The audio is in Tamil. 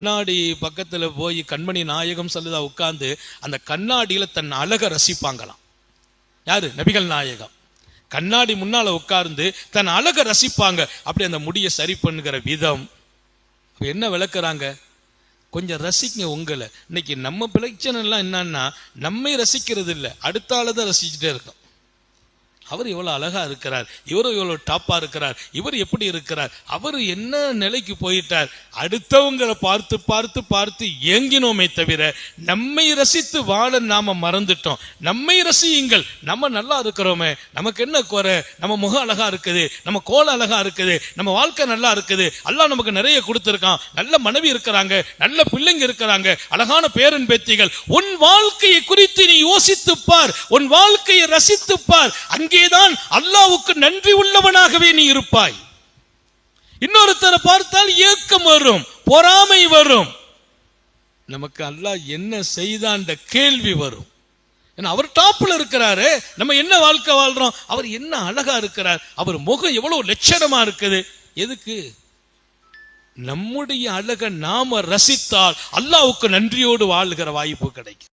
கண்ணாடி பக்கத்துல போய் கண்மணி நாயகம் சொல்லுதா உட்கார்ந்து அந்த கண்ணாடியில தன் அழக ரசிப்பாங்களாம். யாரு? நபிகள் நாயகம். கண்ணாடி முன்னால உட்கார்ந்து தன் அழக ரசிப்பாங்க. அப்படி அந்த முடியை சரி பண்ணுகிற விதம் என்ன விளக்குறாங்க? கொஞ்சம் ரசிங்க உங்களை. இன்னைக்கு நம்ம பிரச்சனை எல்லாம் என்னன்னா, நம்மை ரசிக்கிறது இல்லை, அடுத்த ஆளுதான் ரசிச்சுட்டே இருக்கோம். அவர் எவ்வளவு அழகா இருக்கிறார், இவரு எவ்வளவு டாப்பா இருக்கிறார், இவர் எப்படி இருக்கிறார், அவர் என்ன நிலைக்கு போயிட்டார். அடுத்தவங்களை பார்த்து பார்த்து பார்த்து ஏங்கினோமே தவிர நம்மை ரசித்து வாழ நாம மறந்துட்டோம். நம்மை ரசியுங்கள். நம்ம நல்லா இருக்கிறோமே, நமக்கு என்ன குறை? நம்ம முகம் அழகா இருக்குது, நம்ம கோலம் அழகா இருக்குது, நம்ம வாழ்க்கை நல்லா இருக்குது, அல்லாஹ் நமக்கு நிறைய கொடுத்திருக்கான், நல்ல மனைவி இருக்கிறாங்க, நல்ல பிள்ளைங்க இருக்கிறாங்க, அழகான பேரன் பேத்திகள். உன் வாழ்க்கையை குறித்து நீ யோசித்து பார், உன் வாழ்க்கையை ரசித்து பார். அங்கே தான் அல்லாஹ்வுக்கு நன்றி உள்ளவனாகவே நீ இருப்பாய். இன்னொருத்தரை பார்த்தால் ஏக்கம் வரும், பொறாமை வரும். நமக்கு அல்லாஹ் என்ன செய்தான் கேள்வி வரும். அவர் டாப்ல இருக்கிறாரு, நம்ம என்ன வாழ்க்கை வாழ்றோம், அவர் என்ன அழகா இருக்கிறார், அவர் முகம் எவ்வளவு லட்சணமா இருக்குது. எதுக்கு? நம்முடைய அழகை நாம ரசித்தால் அல்லாஹ்வுக்கு நன்றியோடு வாழ்கிற வாய்ப்பு கிடைக்கும்.